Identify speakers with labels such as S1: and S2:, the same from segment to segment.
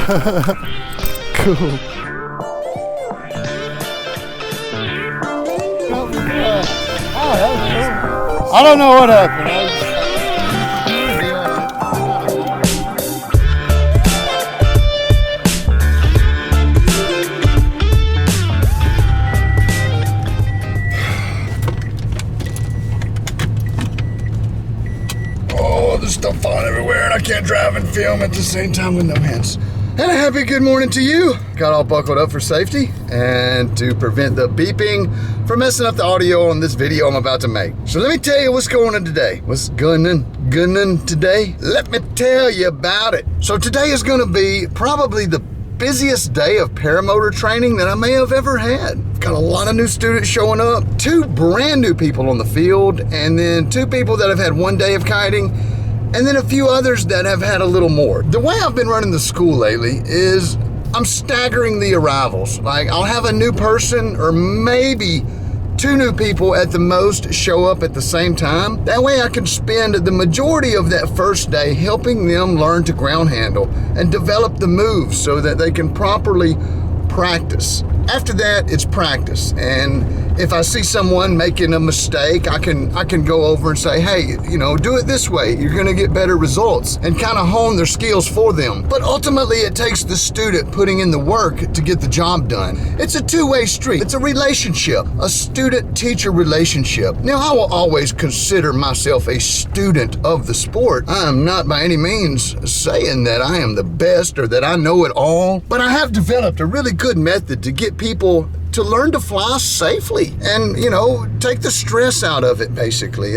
S1: Cool. Oh, that was cool. I don't know what happened. Oh, there's stuff falling everywhere and I can't drive and film at the same time with no hands. And a happy good morning to you. Got all buckled up for safety and to prevent the beeping from messing up the audio on this video I'm about to make. So let me tell you what's going on today. What's going on today? Let me tell you about it. So today is gonna be probably the busiest day of paramotor training that I may have ever had. Got a lot of new students showing up, 2 brand new people on the field, and then 2 people that have had 1 day of kiting, and then a few others that have had a little more. The way I've been running the school lately is I'm staggering the arrivals. Like I'll have a new person or maybe 2 new people at the most show up at the same time. That way I can spend the majority of that first day helping them learn to ground handle and develop the moves so that they can properly practice. After that, it's practice. And if I see someone making a mistake, I can go over and say, hey, do it this way. You're gonna get better results, and kind of hone their skills for them. But ultimately, it takes the student putting in the work to get the job done. It's a two-way street. It's a relationship, a student-teacher relationship. Now, I will always consider myself a student of the sport. I am not by any means saying that I am the best or that I know it all, but I have developed a really good method to get people to learn to fly safely and, take the stress out of it, basically.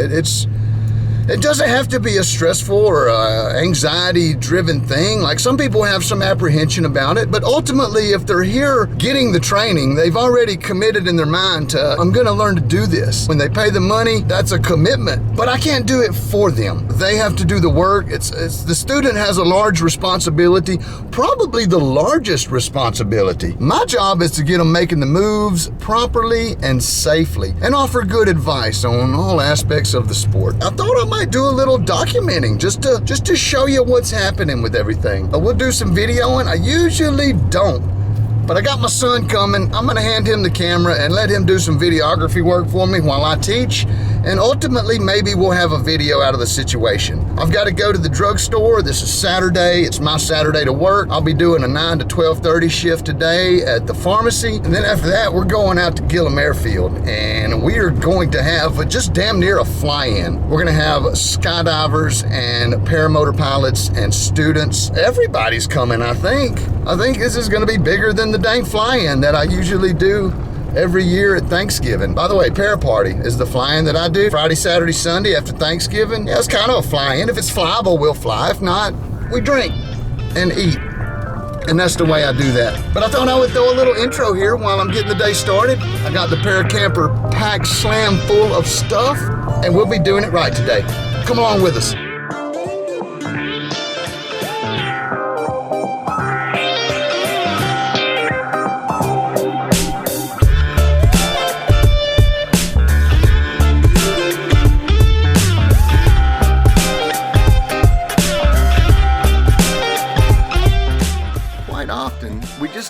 S1: It doesn't have to be a stressful or anxiety-driven thing. Like some people have some apprehension about it, but ultimately, if they're here getting the training, they've already committed in their mind to, I'm gonna learn to do this. When they pay the money, that's a commitment, but I can't do it for them. They have to do the work. It's the student has a large responsibility, probably the largest responsibility. My job is to get them making the moves properly and safely and offer good advice on all aspects of the sport. I thought I might do a little documenting just to show you what's happening with everything. We'll do some videoing. I usually don't, but I got my son coming. I'm gonna hand him the camera and let him do some videography work for me while I teach, and ultimately maybe we'll have a video out of the situation. I've got to go to the drugstore. This is Saturday. It's my Saturday to work. I'll be doing a 9 to 12:30 shift today at the pharmacy, and then after that we're going out to Gillum Airfield, and we are going to have just damn near a fly-in. We're gonna have skydivers and paramotor pilots and students. Everybody's coming, I think. I think this is gonna be bigger than the dang fly-in that I usually do every year at Thanksgiving. By the way, Para Party is the fly-in that I do Friday, Saturday, Sunday after Thanksgiving. Yeah, it's kind of a fly-in. If it's flyable, we'll fly. If not, we drink and eat. And that's the way I do that. But I thought I would throw a little intro here while I'm getting the day started. I got the Paracamper packed slam full of stuff, and we'll be doing it right today. Come along with us.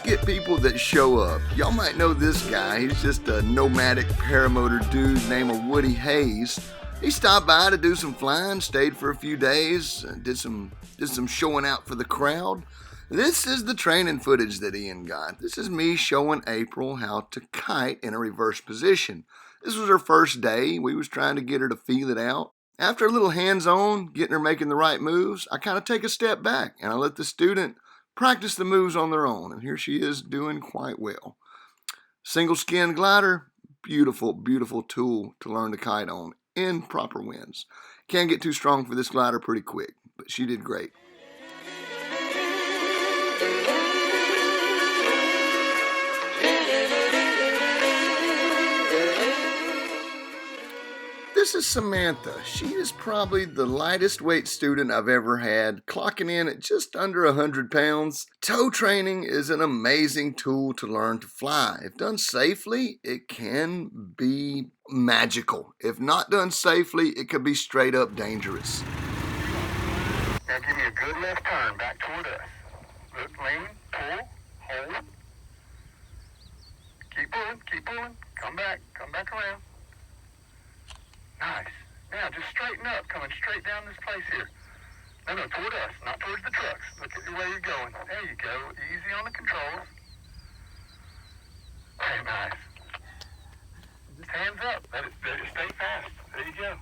S1: Get people that show up. Y'all might know this guy. He's just a nomadic paramotor dude named Woody Hayes. He stopped by to do some flying, stayed for a few days, did some showing out for the crowd. This is the training footage that Ian got. This is me showing April how to kite in a reverse position. This was her first day. We was trying to get her to feel it out. After a little hands-on, getting her making the right moves, I kind of take a step back and I let the student practice the moves on their own, and here she is doing quite well. Single skin glider, beautiful, beautiful tool to learn to kite on in proper winds. Can't get too strong for this glider pretty quick, but she did great. This is Samantha. She is probably the lightest weight student I've ever had, clocking in at just under 100 pounds. Tow training is an amazing tool to learn to fly. If done safely, it can be magical. If not done safely, it could be straight up dangerous.
S2: Now give me a good left turn back toward us.
S1: Look, lean, pull, hold. Keep pulling. Come back around. Nice. Now just straighten up, coming straight down this place here. No, toward us, not towards the trucks. Look at the way you're going. There you go. Easy on the controls. Very nice. Hands up. Let it stay fast. There you go.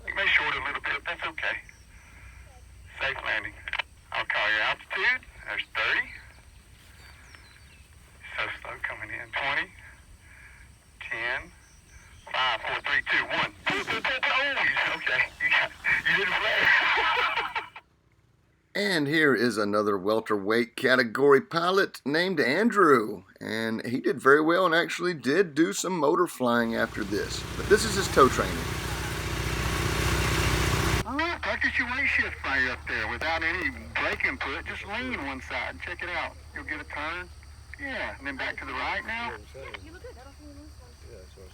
S1: You may short a little bit. That's okay. Safe landing. I'll call your altitude. There's 30. So slow coming in. 20. 10. 5, 4, 3, 2, 1. Oh, okay. You did a flare. And here is another welterweight category pilot named Andrew. And he did very well and actually did do some motor flying after this. But this is his tow training. All right, practice your weight shift fire up there without any brake input. Just lean one side and check it out. You'll get a turn. Yeah, and then back to the right now.
S2: You look good. I don't see any loose ones.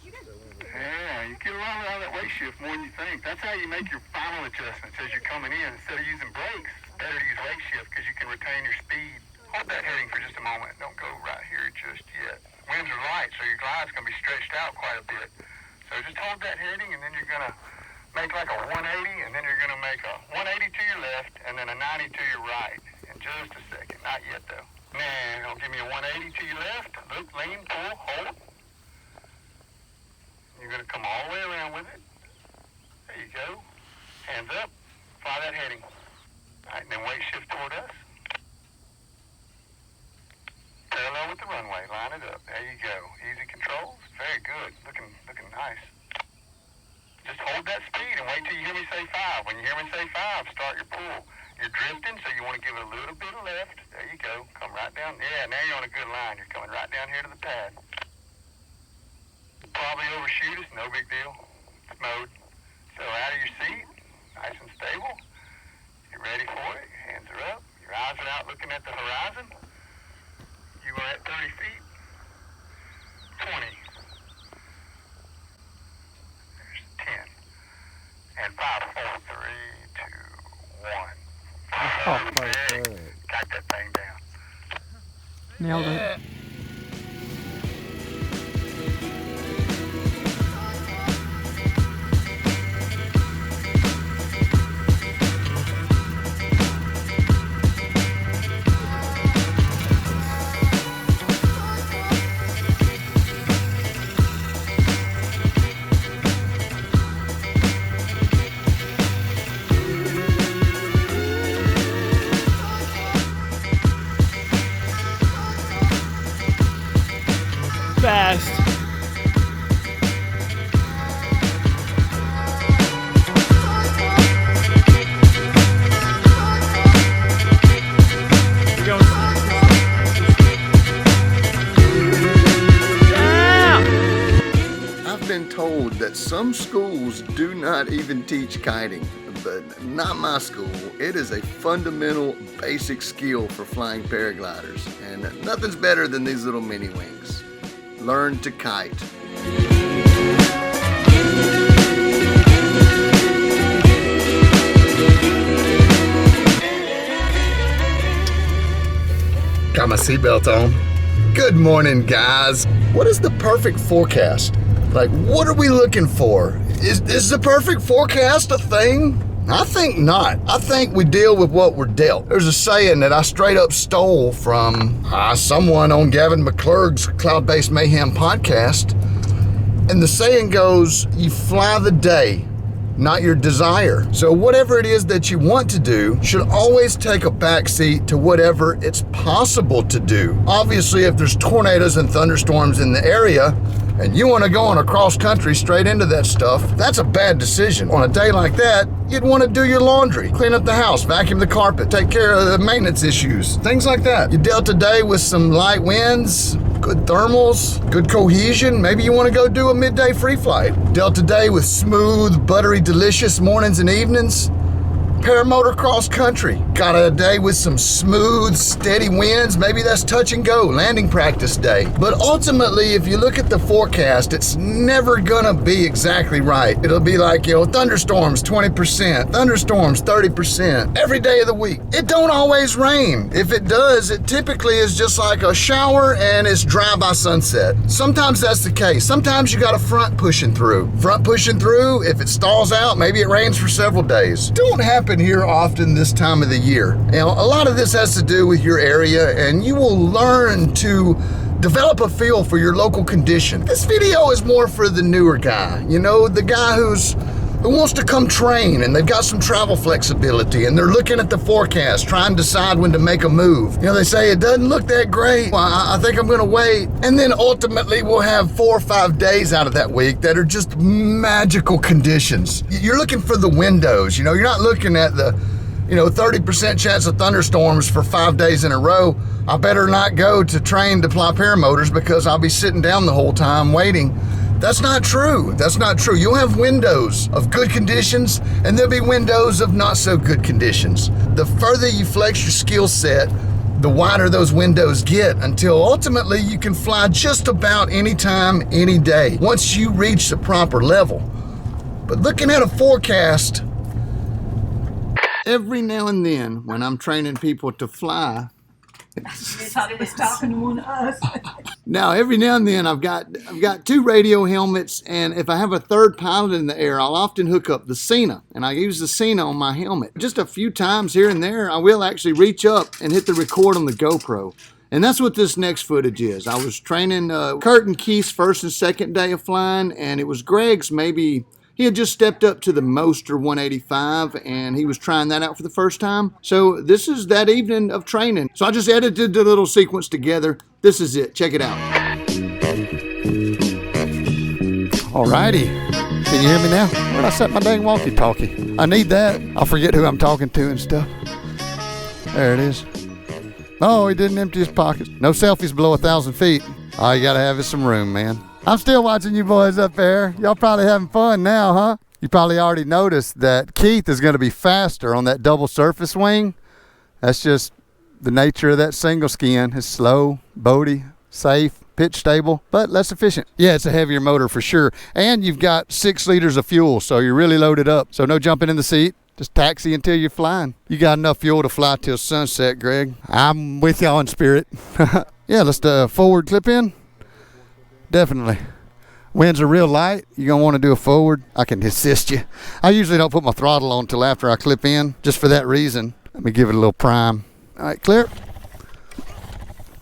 S2: You good.
S1: Yeah, you get a lot out of that weight shift more than you think. That's how you make your final adjustments as you're coming in. Instead of using brakes, better to use weight shift because you can retain your speed. Hold that heading for just a moment. Don't go right here just yet. Winds are light, so your glide's going to be stretched out quite a bit. So just hold that heading, and then you're going to make like a 180, and then you're going to make a 180 to your left, and then a 90 to your right. In just a second. Not yet, though. Now, give me a 180 to your left. Look, lean, pull, hold. You're going to come all the way around with it. There you go. Hands up. Fly that heading. All right, and then weight shift toward us. Parallel with the runway. Line it up. There you go. Easy controls. Very good. Looking nice. Just hold that speed and wait till you hear me say 5. When you hear me say 5, start your pull. You're drifting, so you want to give it a little bit of left. There you go. Come right down. Yeah, now you're on a good line. You're coming right down here to the pad. Probably overshoot us, no big deal. It's mode. So out of your seat, nice and stable. You're ready for it. Your hands are up. Your eyes are out looking at the horizon. You are at 30 feet. 20. There's 10. And 5, 4, 3, 2, 1.
S3: Oh, perfect.
S1: Got that thing down.
S3: Nailed it. Fast.
S1: I've been told that some schools do not even teach kiting, but not my school. It is a fundamental, basic skill for flying paragliders, and nothing's better than these little mini wings. Learn to kite. Got my seatbelt on. Good morning, guys. What is the perfect forecast? Like, what are we looking for? Is the perfect forecast a thing? I think not. I think we deal with what we're dealt. There's a saying that I straight up stole from someone on Gavin McClurg's Cloud-Based Mayhem podcast. And the saying goes, you fly the day, not your desire. So whatever it is that you want to do should always take a backseat to whatever it's possible to do. Obviously, if there's tornadoes and thunderstorms in the area, and you want to go on a cross country straight into that stuff, that's a bad decision. On a day like that, you'd want to do your laundry, clean up the house, vacuum the carpet, take care of the maintenance issues, things like that. You dealt today with some light winds, good thermals, good cohesion. Maybe you want to go do a midday free flight. Dealt today with smooth, buttery, delicious mornings and evenings. paramotor cross country. Got a day with some smooth, steady winds. Maybe that's touch and go, landing practice day. But ultimately, if you look at the forecast, it's never gonna be exactly right. It'll be like, thunderstorms 20%, thunderstorms 30%, every day of the week. It don't always rain. If it does, it typically is just like a shower and it's dry by sunset. Sometimes that's the case. Sometimes you got a front pushing through. Front pushing through, if it stalls out, maybe it rains for several days. Don't happen here often this time of the year. Now, a lot of this has to do with your area, and you will learn to develop a feel for your local condition. This video is more for the newer guy, the guy who wants to come train and they've got some travel flexibility and they're looking at the forecast, trying to decide when to make a move. They say it doesn't look that great. Well, I think I'm gonna wait. And then ultimately we'll have 4 or 5 days out of that week that are just magical conditions. You're looking for the windows, you're not looking at the 30% chance of thunderstorms for 5 days in a row. I better not go to train to fly paramotors because I'll be sitting down the whole time waiting. That's not true. That's not true. You'll have windows of good conditions and there'll be windows of not so good conditions. The further you flex your skill set, the wider those windows get until ultimately you can fly just about any time, any day, once you reach the proper level. But looking at a forecast, every now and then when I'm training people to fly,
S2: I thought it was talking to one of us.
S1: now, every now and then I've got 2 radio helmets, and if I have a third pilot in the air, I'll often hook up the Cena, and I use the Cena on my helmet. Just a few times here and there, I will actually reach up and hit the record on the GoPro. And that's what this next footage is. I was training Kurt and Keith's first and second day of flying, and it was Greg's he had just stepped up to the Moster 185 and he was trying that out for the first time. So this is that evening of training. So I just edited the little sequence together. This is it. Check it out. Alrighty. Can you hear me now? Where'd I set my dang walkie-talkie? I need that. I'll forget who I'm talking to and stuff. There it is. Oh, he didn't empty his pockets. No selfies below 1,000 feet. All you gotta have is some room, man. I'm still watching you boys up there. Y'all probably having fun now, huh? You probably already noticed that Keith is going to be faster on that double surface wing. That's just the nature of that single skin. It's slow, boaty, safe, pitch stable, but less efficient. Yeah, it's a heavier motor for sure. And you've got 6 liters of fuel, so you're really loaded up. So no jumping in the seat. Just taxi until you're flying. You got enough fuel to fly till sunset, Greg. I'm with y'all in spirit. Yeah, let's forward clip in. Definitely. Winds are real light. You're going to want to do a forward. I can assist you. I usually don't put my throttle on until after I clip in, just for that reason. Let me give it a little prime. All right, clear.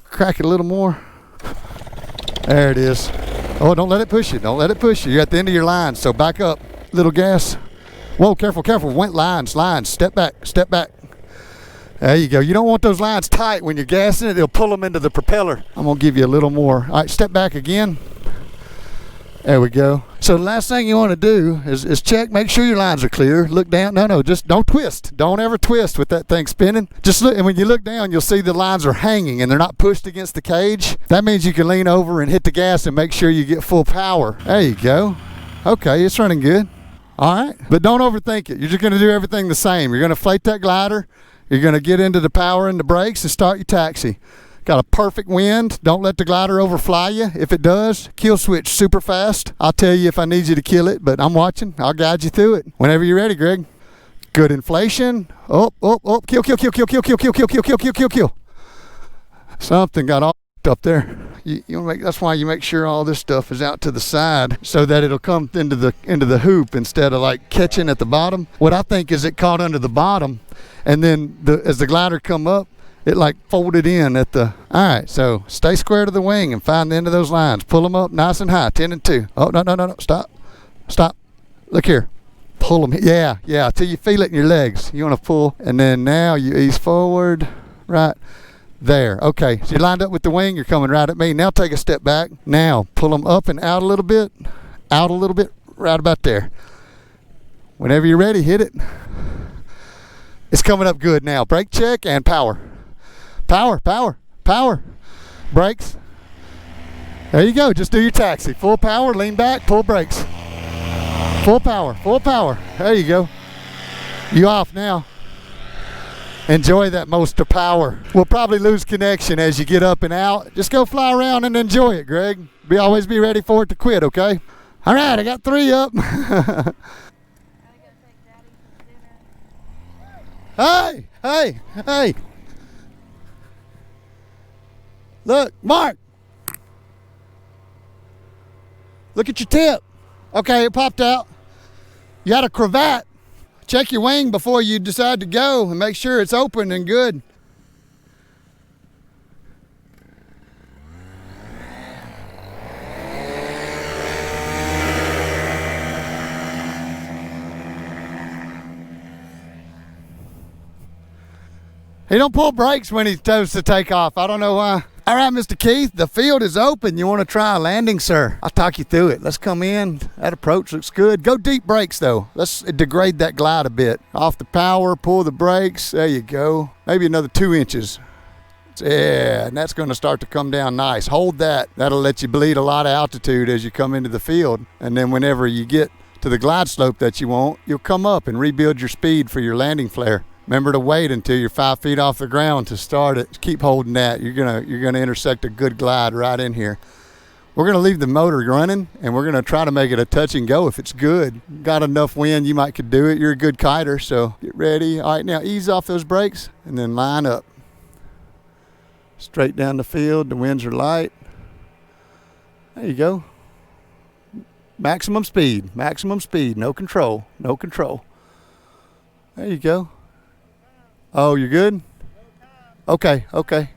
S1: Crack it a little more. There it is. Oh, don't let it push you. Don't let it push you. You're at the end of your line, so back up. Little gas. Whoa, careful, careful. Went lines. Step back, step back. There you go. You don't want those lines tight when you're gassing it. They'll pull them into the propeller. I'm going to give you a little more. All right, step back again. There we go. So the last thing you want to do is check, make sure your lines are clear. Look down. No, just don't twist. Don't ever twist with that thing spinning. Just look, and when you look down, you'll see the lines are hanging and they're not pushed against the cage. That means you can lean over and hit the gas and make sure you get full power. There you go. Okay, it's running good. All right, but don't overthink it. You're just going to do everything the same. You're going to inflate that glider. You're going to get into the power and the brakes and start your taxi. Got a perfect wind. Don't let the glider overfly you. If it does, kill switch super fast. I'll tell you if I need you to kill it, but I'm watching. I'll guide you through it. Whenever you're ready, Greg. Good inflation. Kill. Something got all up there. That's why you make sure all this stuff is out to the side so that it'll come into the hoop instead of like catching at the bottom. What I think is it caught under the bottom, and then as the glider come up, it like folded in at the. All right, so stay square to the wing and find the end of those lines. Pull them up nice and high, 10 and 2. Oh, no, stop. Look here. Pull them. Yeah, till you feel it in your legs. You want to pull, and then now you ease forward, right. There. Okay, so you lined up with the wing, you're coming right at me. Now take a step back. Now pull them up and out a little bit, right about there. Whenever you're ready, hit it. It's coming up good now. Brake check and power. Power. Brakes. There you go. Just do your taxi. Full power, lean back, pull brakes. Full power. There you go. You off now. Enjoy that most of power. We'll probably lose connection as you get up and out. Just go fly around and enjoy it, Greg. Always be ready for it to quit, okay? All right, I got 3 up. Hey, hey, hey. Look, Mark. Look at your tip. Okay, it popped out. You got a cravat. Check your wing before you decide to go and make sure it's open and good. He don't pull brakes when he goes to take off. I don't know why. All right, Mr. Keith, the field is open. You want to try a landing, sir? I'll talk you through it. Let's come in. That approach looks good. Go deep brakes, though. Let's degrade that glide a bit. Off the power, pull the brakes. There you go. Maybe another 2 inches. Yeah, and that's going to start to come down nice. Hold that. That'll let you bleed a lot of altitude as you come into the field. And then whenever you get to the glide slope that you want, you'll come up and rebuild your speed for your landing flare. Remember to wait until you're 5 feet off the ground to start it. Keep holding that. You're gonna intersect a good glide right in here. We're gonna leave the motor running, and we're gonna try to make it a touch and go if it's good. Got enough wind, you might could do it. You're a good kiter, so get ready. All right, now ease off those brakes and then line up. Straight down the field. The winds are light. There you go. Maximum speed. Maximum speed. No control. No control. There you go. Oh, you're good? Okay, okay.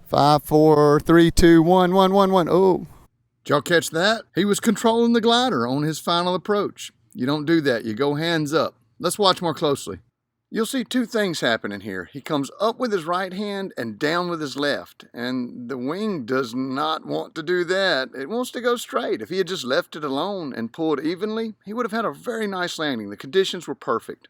S1: 5, 4, 3, 2, 1, 1, 1, 1. Oh. Did y'all catch that? He was controlling the glider on his final approach. You don't do that. You go hands up. Let's watch more closely. You'll see 2 things happening here. He comes up with his right hand and down with his left. And the wing does not want to do that. It wants to go straight. If he had just left it alone and pulled evenly, he would have had a very nice landing. The conditions were perfect.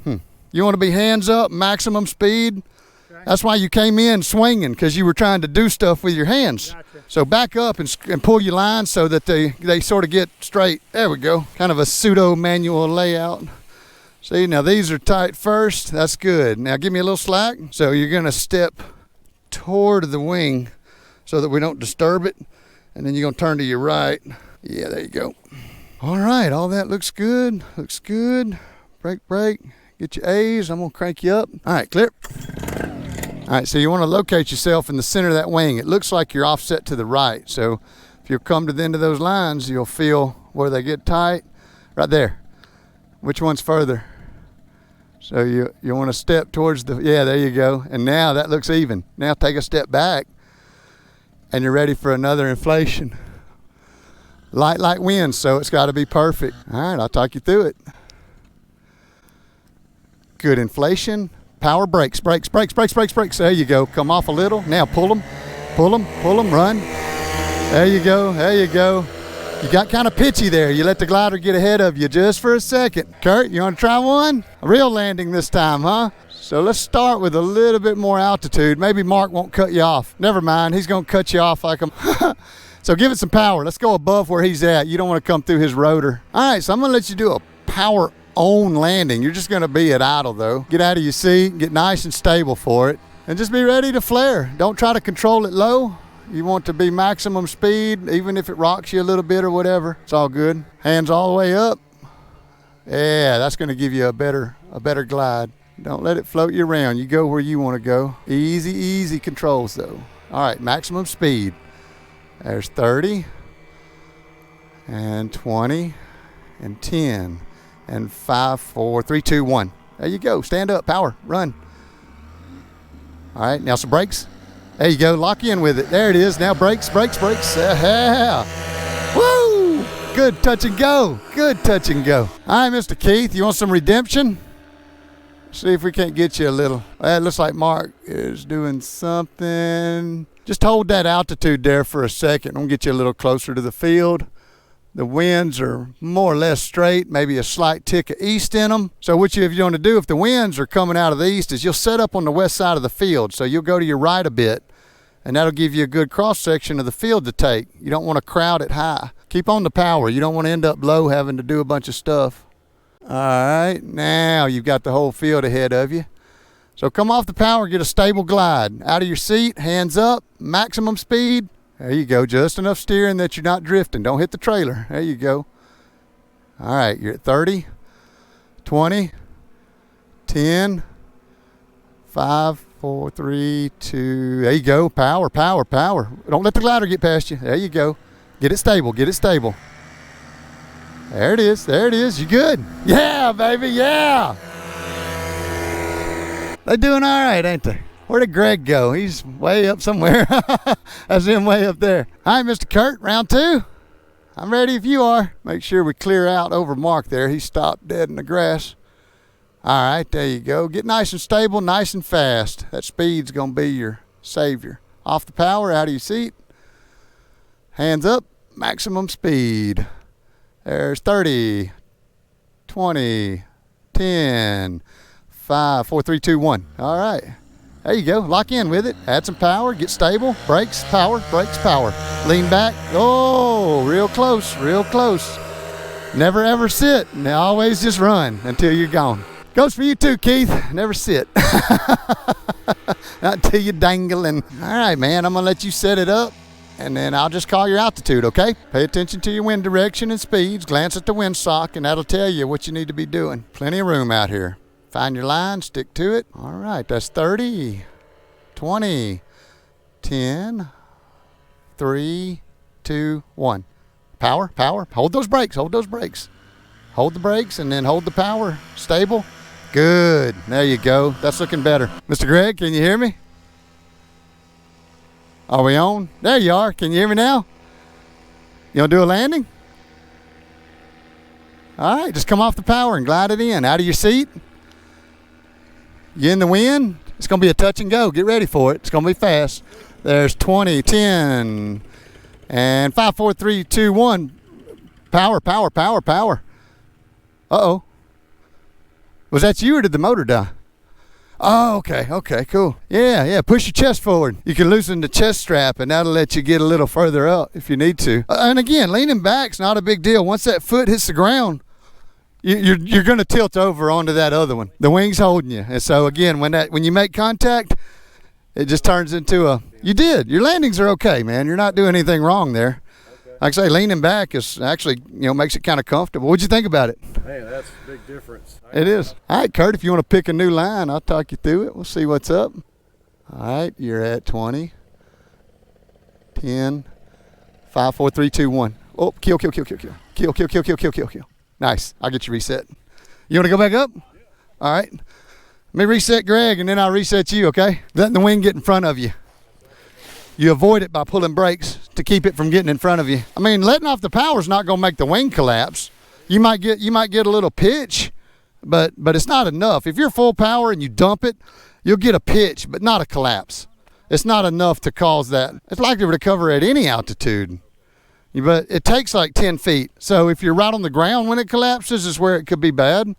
S1: You want to be hands up, maximum speed? Okay. That's why you came in swinging, because you were trying to do stuff with your hands. Gotcha. So back up and pull your lines so that they sort of get straight. There we go. Kind of a pseudo manual layout. See, now these are tight first. That's good. Now give me a little slack. So you're going to step toward the wing so that we don't disturb it. And then you're going to turn to your right. Yeah, there you go. All right, all that looks good. Looks good. Brake, brake. Get your A's. I'm going to crank you up. All right, clear. All right, so you want to locate yourself in the center of that wing. It looks like you're offset to the right. So if you come to the end of those lines, you'll feel where they get tight. Right there. Which one's further? So you want to step towards yeah, there you go. And now that looks even. Now take a step back and you're ready for another inflation. Light wind, so it's got to be perfect. All right, I'll talk you through it. Good inflation. Power brakes, brakes, brakes, brakes, brakes, brakes. There you go. Come off a little. Now pull them, pull them, pull them, run. There you go, there you go. You got kind of pitchy there. You let the glider get ahead of you just for a second. Kurt, you want to try one? A real landing this time, huh? So let's start with a little bit more altitude. Maybe Mark won't cut you off. Never mind, he's going to cut you off like a... So give it some power. Let's go above where he's at. You don't want to come through his rotor. All right, so I'm going to let you do a power-on landing. You're just going to be at idle, though. Get out of your seat, get nice and stable for it, and just be ready to flare. Don't try to control it low. You want to be maximum speed, even if it rocks you a little bit or whatever. It's all good. Hands all the way up. Yeah, that's going to give you a better glide. Don't let it float you around. You go where you want to go. Easy, easy controls, though. All right, maximum speed. There's 30 and 20 and 10 and 5, 4, 3, 2, 1. There you go. Stand up, power, run. All right, now some brakes. There you go. Lock in with it. There it is. Now brakes, brakes, brakes. Yeah. Woo! Good touch and go. Good touch and go. All right, Mr. Keith, you want some redemption? See if we can't get you a little. It looks like Mark is doing something. Just hold that altitude there for a second. I'm going to get you a little closer to the field. The winds are more or less straight, maybe a slight tick of east in them. So what you want to do if the winds are coming out of the east is you'll set up on the west side of the field. So you'll go to your right a bit, and that'll give you a good cross section of the field to take. You don't want to crowd it high. Keep on the power. You don't want to end up low having to do a bunch of stuff. All right, now you've got the whole field ahead of you. So come off the power, get a stable glide. Out of your seat, hands up, maximum speed. There you go, just enough steering that you're not drifting. Don't hit the trailer. There you go. All right, you're at 30, 20, 10, 5, 4, 3, 2. There you go, power, power, power. Don't let the glider get past you. There you go. Get it stable, get it stable. There it is, there it is. You good? Yeah, baby, yeah. They're doing all right, ain't they? Where did Greg go? He's way up somewhere. That's him way up there. All right, Mr. Kurt, round 2. I'm ready if you are. Make sure we clear out over Mark there. He stopped dead in the grass. All right, there you go. Get nice and stable, nice and fast. That speed's going to be your savior. Off the power, out of your seat. Hands up, maximum speed. There's 30, 20, 10, 5, 4, 3, 2, 1. All right. There you go. Lock in with it. Add some power. Get stable. Brakes, power, brakes, power. Lean back. Oh, real close, real close. Never ever sit. Now always just run until you're gone. Goes for you too, Keith. Never sit. Not until you're dangling. All right, man. I'm going to let you set it up, and then I'll just call your altitude, okay? Pay attention to your wind direction and speeds. Glance at the windsock, and that'll tell you what you need to be doing. Plenty of room out here. Find your line, stick to it. All right, that's 30, 20, 10, 3, 2, 1. Power, power. Hold those brakes, hold those brakes. Hold the brakes and then hold the power. Stable. Good. There you go. That's looking better. Mr. Greg, can you hear me? Are we on? There you are. Can you hear me now? You want to do a landing? All right, just come off the power and glide it in. Out of your seat. You in the wind? It's going to be a touch and go. Get ready for it. It's going to be fast. There's 20, 10, and 5, 4, 3, 2, 1. Power, power, power, power. Uh-oh. Was that you or did the motor die? Oh, okay, okay, cool. Yeah, push your chest forward. You can loosen the chest strap, and that'll let you get a little further up if you need to. And again, leaning back's not a big deal. Once that foot hits the ground, you're going to tilt over onto that other one. The wing's holding you. And so, again, when you make contact, it just turns into a... You did. Your landings are okay, man. You're not doing anything wrong there. Okay. Like I say, leaning back is actually, makes it kind of comfortable. What'd you think about it?
S4: Man, that's a big difference.
S1: It is. All right, Kurt, if you want to pick a new line, I'll talk you through it. We'll see what's up. All right, you're at 20, 10, 5, 4, 3, 2, 1. Oh, kill. Nice. I'll get you reset. You want to go back up? Yeah. All right. Let me reset Greg, and then I'll reset you, okay? Letting the wing get in front of you. You avoid it by pulling brakes to keep it from getting in front of you. I mean, letting off the power is not going to make the wing collapse. You might get a little pitch, but it's not enough. If you're full power and you dump it, you'll get a pitch, but not a collapse. It's not enough to cause that. It's likely to recover at any altitude. But it takes like 10 feet. So if you're right on the ground when it collapses is where it could be bad.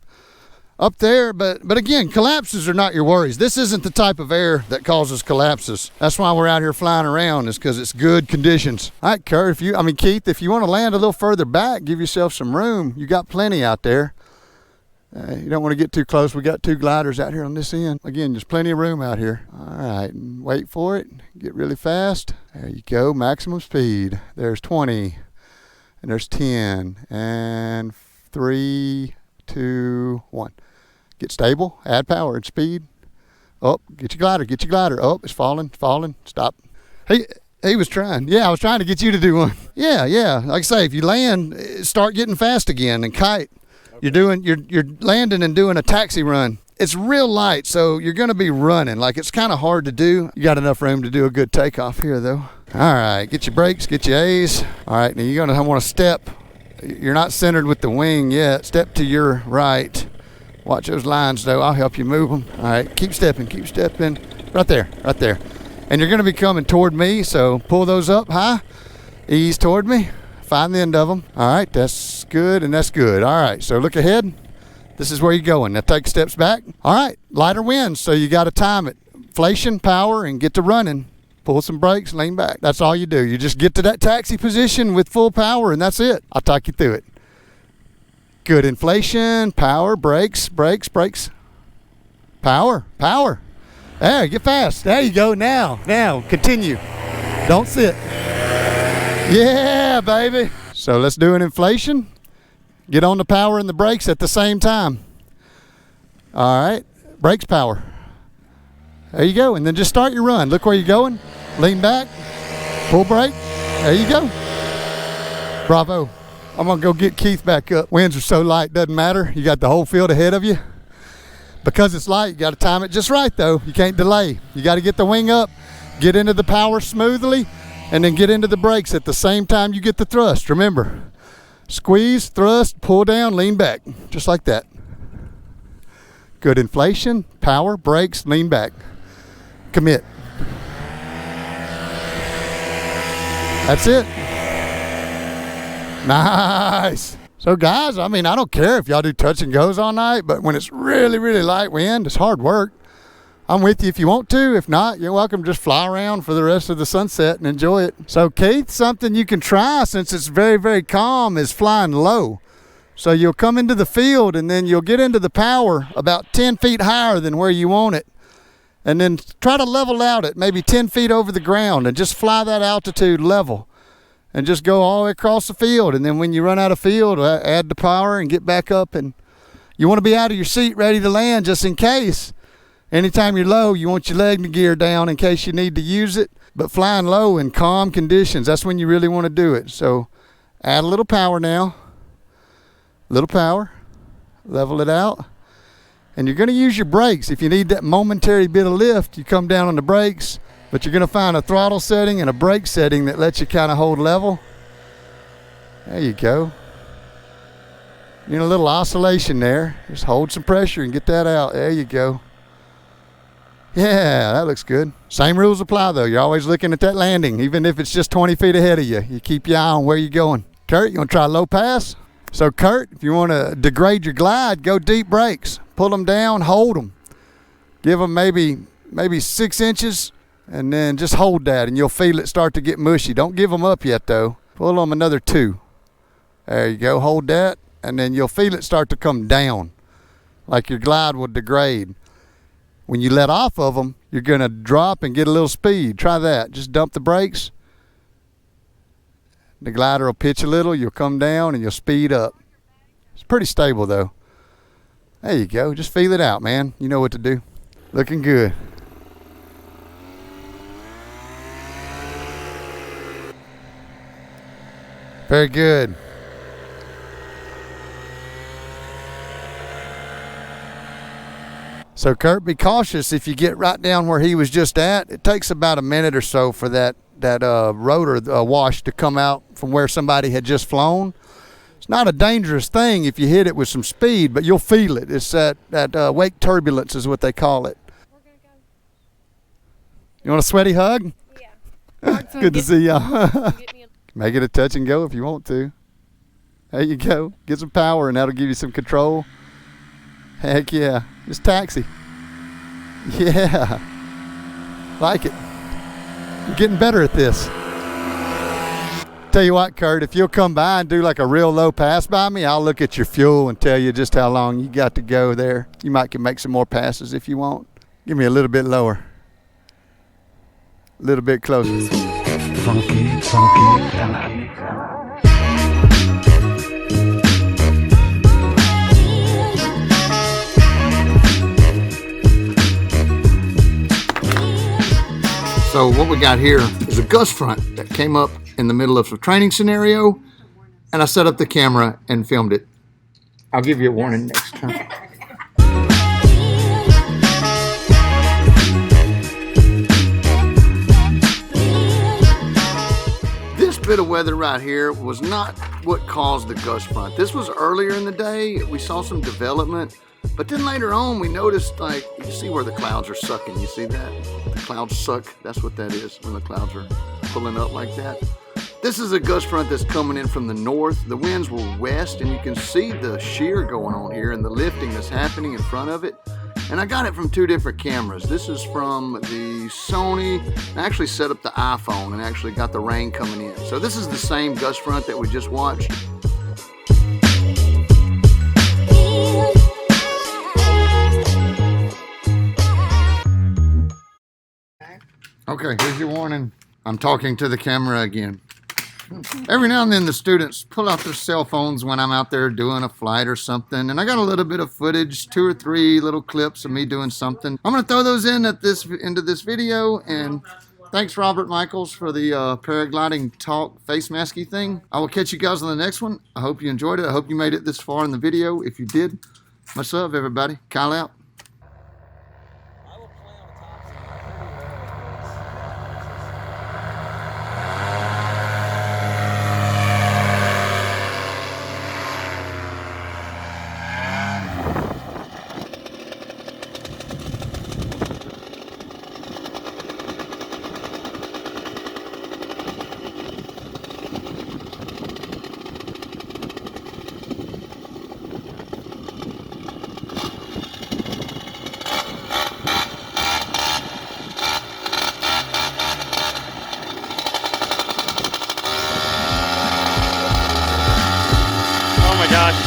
S1: Up there, but again, collapses are not your worries. This isn't the type of air that causes collapses. That's why we're out here flying around, is because it's good conditions. All right, Kurt, Keith, if you want to land a little further back, give yourself some room. You got plenty out there. You don't want to get too close. We got 2 gliders out here on this end. Again, there's plenty of room out here. All right, wait for it. Get really fast. There you go, maximum speed. There's 20, and there's 10, and 3, 2, 1. Get stable, add power and speed. Oh, get your glider. Oh, it's falling. Stop. He was trying. Yeah, I was trying to get you to do one. Yeah. Like I say, if you land, start getting fast again and kite. Okay. You're landing and doing a taxi run. It's real light, so you're going to be running. Like, it's kind of hard to do. You got enough room to do a good takeoff here, though. All right, get your brakes, get your A's. All right, now you're going to want to step. You're not centered with the wing yet. Step to your right. Watch those lines, though. I'll help you move them. All right, keep stepping. Right there. And you're going to be coming toward me, so pull those up high. Ease toward me. Find the end of them. All right, that's good, and that's good. All right, so look ahead. This is where you're going. Now take steps back. All right, lighter winds, so you got to time it. Inflation, power, and get to running. Pull some brakes, lean back. That's all you do. You just get to that taxi position with full power, and that's it. I'll talk you through it. Good. Inflation, power, brakes, brakes, brakes. Power, power. There, get fast. There you go. Now, continue. Don't sit. Yeah, baby. So let's do an inflation. Get on the power and the brakes at the same time. All right, brakes, power. There you go, and then just start your run. Look where you're going. Lean back, pull brake. There you go. Bravo. I'm gonna go get Keith back up. Winds are so light, doesn't matter. You got the whole field ahead of you. Because it's light, you gotta time it just right though. You can't delay. You gotta get the wing up, get into the power smoothly, and then get into the brakes at the same time you get the thrust. Remember, squeeze, thrust, pull down, lean back, just like that. Good. Inflation, power, brakes, lean back. Commit. That's it. Nice. So guys, I mean, I don't care if y'all do touch and goes all night, but when it's really, really light wind, it's hard work. I'm with you if you want to. If not, you're welcome to just fly around for the rest of the sunset and enjoy it. So Keith, something you can try since it's very, very calm is flying low. So you'll come into the field and then you'll get into the power about 10 feet higher than where you want it. And then try to level out at maybe 10 feet over the ground and just fly that altitude level. And just go all the way across the field. And then when you run out of field, add the power and get back up. And you want to be out of your seat ready to land just in case. Anytime you're low, you want your leg gear down in case you need to use it. But flying low in calm conditions, that's when you really want to do it. So add a little power now. Little power. Level it out. And you're going to use your brakes. If you need that momentary bit of lift, you come down on the brakes. But you're going to find a throttle setting and a brake setting that lets you kind of hold level. There you go. You're in a little oscillation there. Just hold some pressure and get that out. There you go. Yeah, that looks good. Same rules apply though. You're always looking at that landing, even if it's just 20 feet ahead of you. You keep your eye on where you're going. Kurt, you want to try low pass? So Kurt, if you want to degrade your glide, go deep brakes. Pull them down, hold them. Give them maybe 6 inches. And then just hold that and you'll feel it start to get mushy. Don't give them up yet though. Pull them another 2. There you go, hold that. And then you'll feel it start to come down. Like your glide will degrade. When you let off of them, you're gonna drop and get a little speed. Try that, just dump the brakes. The glider will pitch a little, you'll come down and you'll speed up. It's pretty stable though. There you go, just feel it out, man. You know what to do. Looking good. Very good. So Kurt, be cautious if you get right down where he was just at. It takes about a minute or so for that rotor wash to come out from where somebody had just flown. It's not a dangerous thing if you hit it with some speed, but you'll feel it. It's that wake turbulence is what they call it.
S5: We're gonna go.
S1: You want a sweaty hug?
S5: Yeah.
S1: Good to see y'all.
S5: Get me a
S1: Make it a touch and go if you want to. There you go. Get some power and that'll give you some control. Heck yeah. Just taxi. Yeah. Like it. You're getting better at this. Tell you what, Kurt, if you'll come by and do like a real low pass by me, I'll look at your fuel and tell you just how long you got to go there. You might can make some more passes if you want. Give me a little bit lower. A little bit closer.
S6: Funky, funky.
S1: So what we got here is a gust front that came up in the middle of a training scenario, and I set up the camera and filmed it. I'll give you a warning next time. This bit of weather right here was not what caused the gust front. This was earlier in the day. We saw some development, but then later on we noticed, like, you see where the clouds are sucking. You see that? The clouds suck. That's what that is when the clouds are pulling up like that. This is a gust front that's coming in from the north. The winds were west, and you can see the shear going on here and the lifting that's happening in front of it. And I got it from 2 different cameras. This is from the Sony. I actually set up the iPhone and actually got the rain coming in. So this is the same gust front that we just watched. Okay, here's your warning. I'm talking to the camera again. Every now and then the students pull out their cell phones when I'm out there doing a flight or something, and I got a little bit of footage, 2 or 3 little clips of me doing something. I'm gonna throw those into this video, and thanks Robert Michaels for the paragliding talk face masky thing. I will catch you guys on the next one. I hope you enjoyed it. I hope you made it this far in the video. If you did, much love everybody. Kyle out.
S5: Oh my gosh.